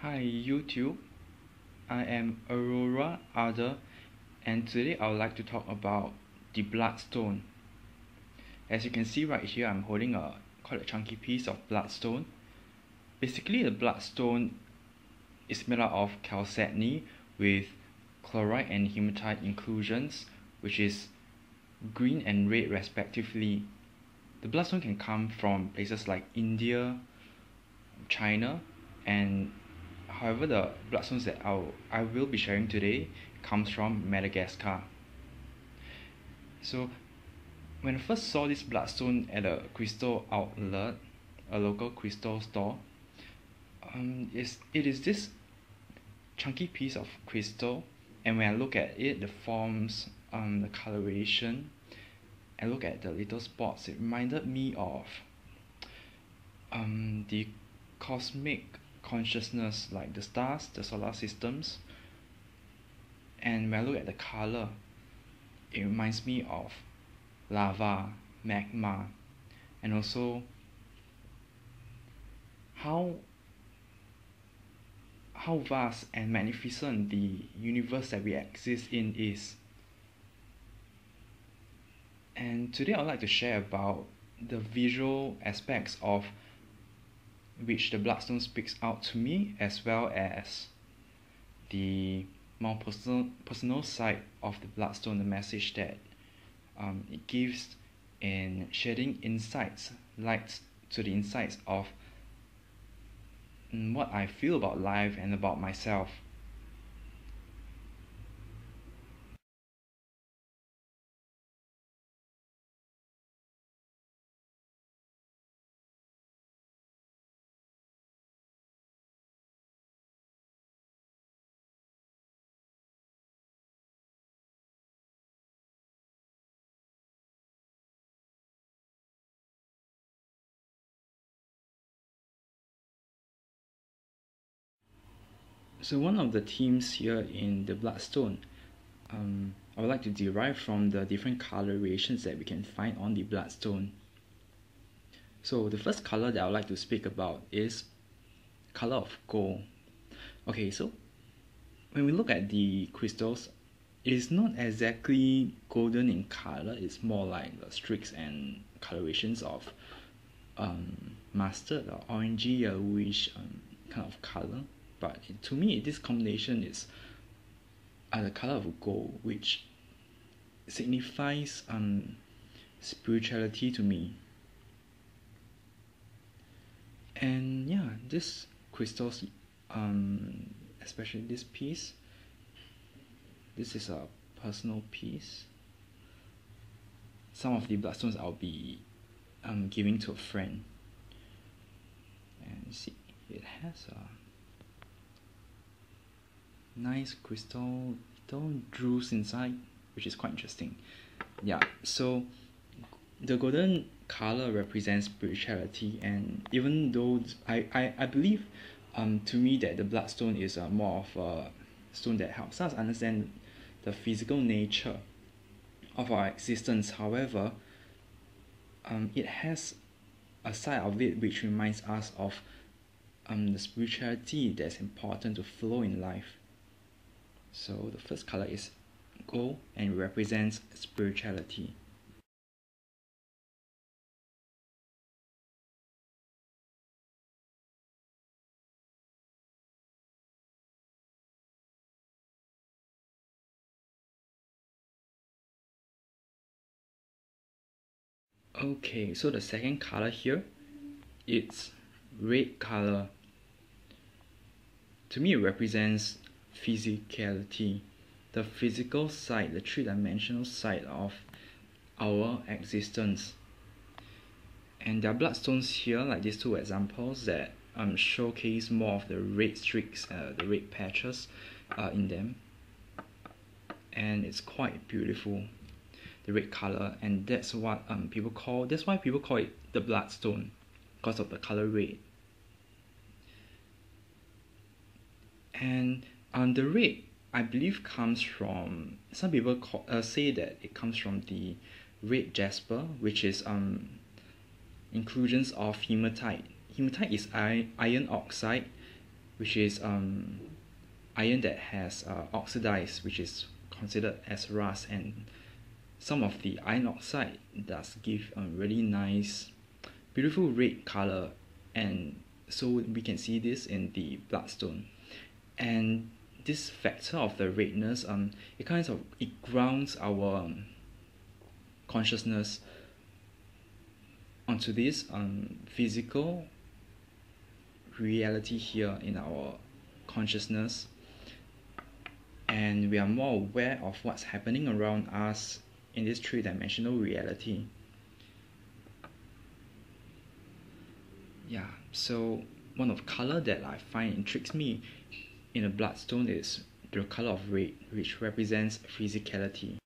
Hi YouTube, I am Aurorardor, and today I would like to talk about the Bloodstone. As you can see right here, I'm holding quite a chunky piece of Bloodstone. Basically, the Bloodstone is made out of chalcedony with chloride and hematite inclusions, which is green and red respectively. The Bloodstone can come from places like India, China, and however, the bloodstones that I will be sharing today comes from Madagascar. So when I first saw this bloodstone at a crystal outlet, a local crystal store, it is this chunky piece of crystal, and when I look at it, the forms, the coloration, and look at the little spots, it reminded me of the cosmic consciousness, like the stars, the solar systems. And when I look at the color, it reminds me of lava, magma, and also how vast and magnificent the universe that we exist in is. And today I would like to share about the visual aspects of which the bloodstone speaks out to me, as well as the more personal side of the bloodstone, the message that it gives in shedding insights, lights to the insights of what I feel about life and about myself. So one of the themes here in the bloodstone, I would like to derive from the different colorations that we can find on the bloodstone. So the first color that I would like to speak about is color of gold. Okay, so when we look at the crystals, it is not exactly golden in color. It's more like the streaks and colorations of mustard or orangey yellowish kind of color. But to me, this combination is the color of gold, which signifies spirituality to me. And yeah, this crystals, especially this piece, this is a personal piece. Some of the bloodstones I'll be giving to a friend. And see, it has a nice crystal little jewels inside, which is quite interesting. Yeah, so the golden color represents spirituality, and even though I believe to me that the bloodstone is more of a stone that helps us understand the physical nature of our existence. However, it has a side of it which reminds us of the spirituality that's important to flow in life. So the first color is gold and represents spirituality. Okay, so the second color here, it's red color. To me, it represents physicality, the physical side, the three-dimensional side of our existence. And there are bloodstones here, like these two examples, that showcase more of the red streaks, the red patches in them. And it's quite beautiful, the red color, and that's what that's why people call it the bloodstone, because of the color red. And the red, I believe, comes from, some people say that it comes from the red jasper, which is inclusions of hematite. Hematite is iron oxide, which is iron that has oxidized, which is considered as rust, and some of the iron oxide does give a really nice, beautiful red color, and so we can see this in the bloodstone. And this factor of the redness, it grounds our consciousness onto this physical reality here in our consciousness, and we are more aware of what's happening around us in this three-dimensional reality. Yeah, so one of the color that I find intrigues me in a bloodstone is the color of red, which represents physicality.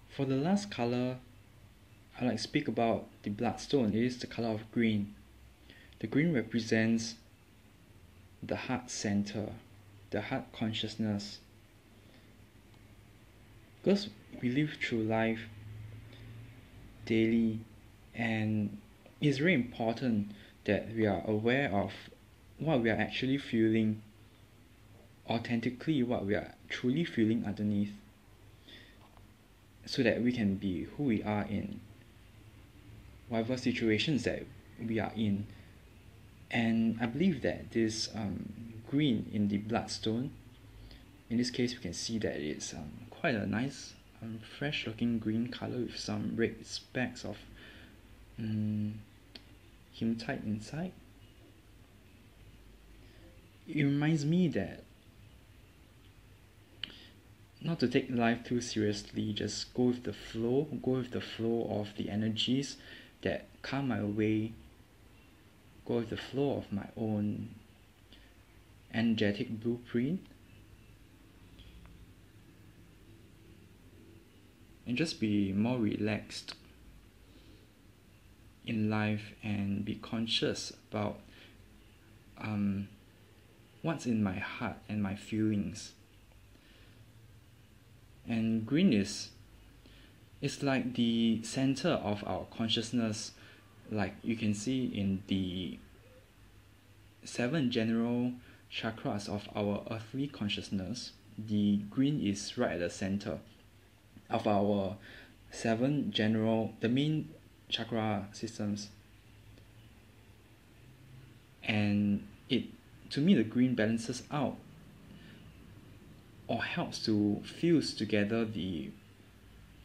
For the last color I'd like to speak about the bloodstone. It is the color of green. The green represents the heart center, the heart consciousness. Because we live through life daily, and it's very important that we are aware of what we are actually feeling, authentically what we are truly feeling underneath, so that we can be who we are in whatever situations that we are in. And I believe that this green in the bloodstone, in this case we can see that it's quite a nice fresh looking green color with some red specks of hematite inside. It reminds me that not to take life too seriously, just go with the flow of the energies that come my way, go with the flow of my own energetic blueprint, and just be more relaxed in life and be conscious about what's in my heart and my feelings. And green is like the center of our consciousness, like you can see in the 7 general chakras of our earthly consciousness. The green is right at the center of our 7 general, the main chakra systems. And to me, the green balances out or helps to fuse together the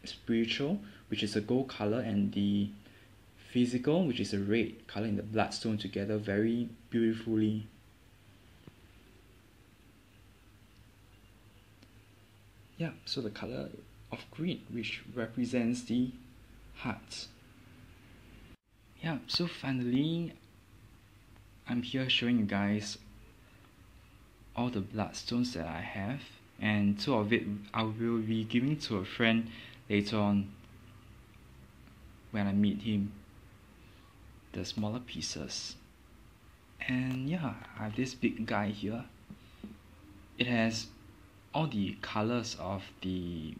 spiritual, which is a gold color, and the physical, which is a red color in the bloodstone, together very beautifully. Yeah, so the color of green, which represents the heart. Yeah, so finally, I'm here showing you guys all the bloodstones that I have, and 2 of it I will be giving to a friend later on when I meet him, the smaller pieces. And yeah, I have this big guy here. It has all the colors of the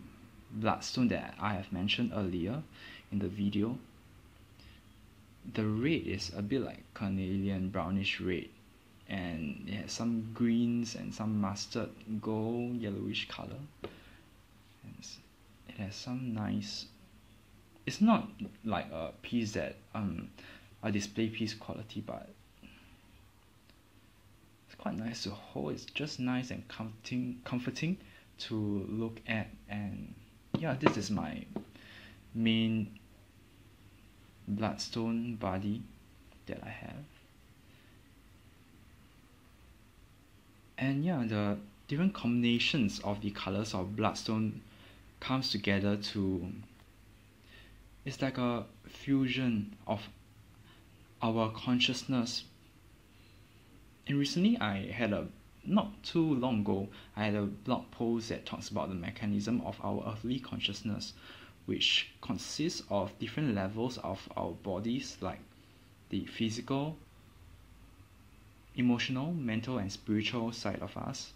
bloodstone that I have mentioned earlier in the video. The red is a bit like carnelian brownish red, and it has some greens and some mustard gold yellowish color. And it has some nice, it's not like a piece that a display piece quality, but it's quite nice to hold. It's just nice and comforting to look at. And yeah, this is my main bloodstone body that I have. And yeah, the different combinations of the colors of bloodstone comes together to, it's like a fusion of our consciousness. And recently not too long ago, I had a blog post that talks about the mechanism of our earthly consciousness, which consists of different levels of our bodies, like the physical, emotional, mental, and spiritual side of us.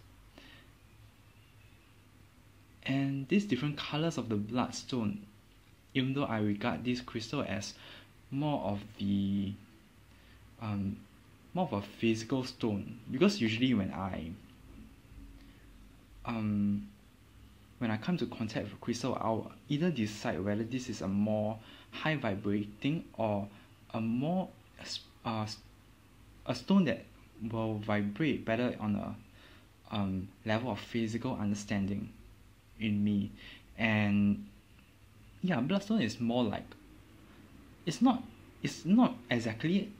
And these different colors of the bloodstone, even though I regard this crystal as more of a physical stone, because usually when I come to contact with a crystal, I'll either decide whether this is a more high vibrating or a more a stone that will vibrate better on a level of physical understanding in me. And yeah, bloodstone is more like, it's not exactly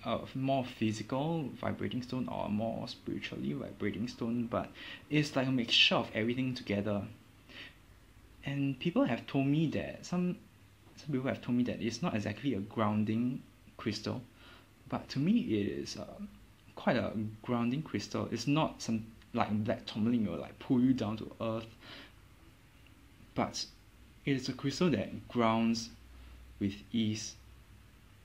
a more physical vibrating stone or a more spiritually vibrating stone, but it's like a mixture of everything together. And people have told me that some people have told me that it's not exactly a grounding crystal, but to me it is quite a grounding crystal. It's not some like black tourmaline will like pull you down to earth, but it is a crystal that grounds with ease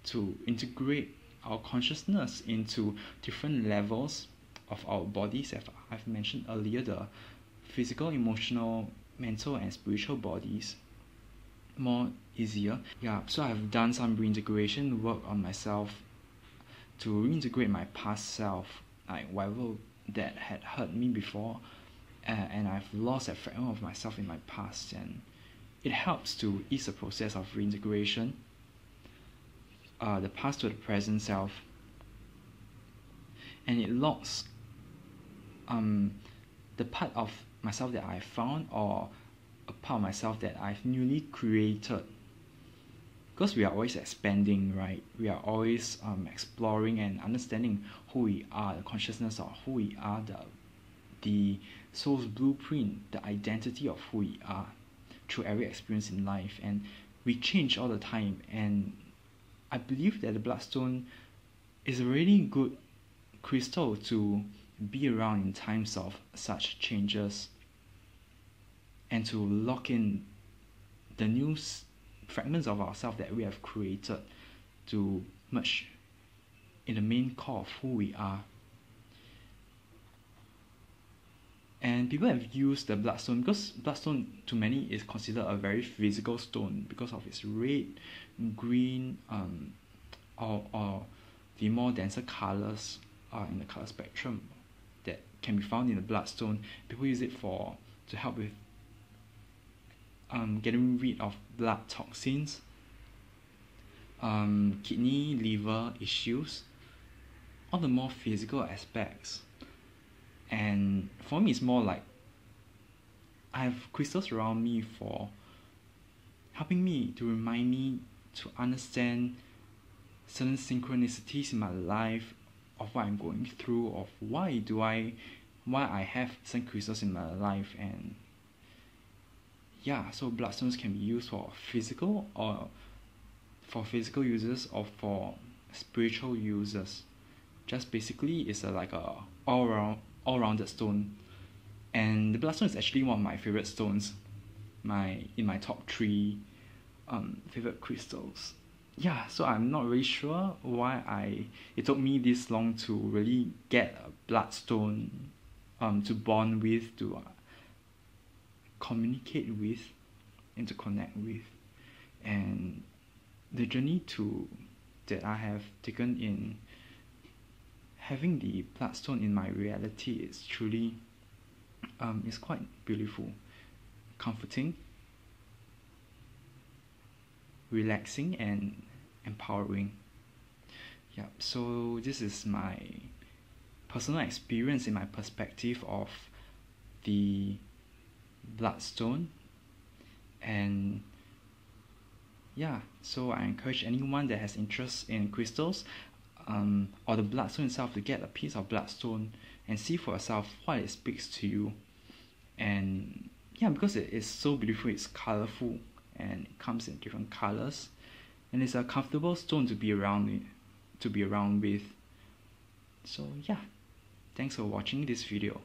to integrate our consciousness into different levels of our bodies, as I've mentioned earlier, the physical, emotional, mental, and spiritual bodies more easier. Yeah, so I've done some reintegration work on myself to reintegrate my past self, like whatever that had hurt me before, and I've lost that fragment of myself in my past, and it helps to ease the process of reintegration, the past to the present self, and it locks the part of myself that I found, or a part of myself that I've newly created, because we are always expanding, right? We are always exploring and understanding who we are, the consciousness of who we are, the soul's blueprint, the identity of who we are through every experience in life. And we change all the time, and I believe that the bloodstone is a really good crystal to be around in times of such changes, and to lock in the new fragments of ourselves that we have created to merge in the main core of who we are. And people have used the bloodstone, because bloodstone to many is considered a very physical stone because of its red, green, or the more denser colors in the color spectrum that can be found in the bloodstone. People use it to help with getting rid of blood toxins, kidney, liver issues, all the more physical aspects. And for me, it's more like I have crystals around me for helping me to remind me to understand certain synchronicities in my life, of what I'm going through, of why I have certain crystals in my life. And yeah, so bloodstones can be used for physical users or for spiritual users. Just basically, it's like a all-rounded stone. And the bloodstone is actually one of my favorite stones, in my top 3 favorite crystals. Yeah, so I'm not really sure why it took me this long to really get a bloodstone to bond with, to communicate with, and to connect with. And the journey that I have taken in having the bloodstone in my reality is truly is quite beautiful, comforting, relaxing, and empowering. Yeah, so this is my personal experience in my perspective of the bloodstone. And yeah, so I encourage anyone that has interest in crystals or the bloodstone itself to get a piece of bloodstone and see for yourself what it speaks to you. And yeah, because it is so beautiful, it's colorful, and it comes in different colors, and it's a comfortable stone to be around with. So yeah, thanks for watching this video.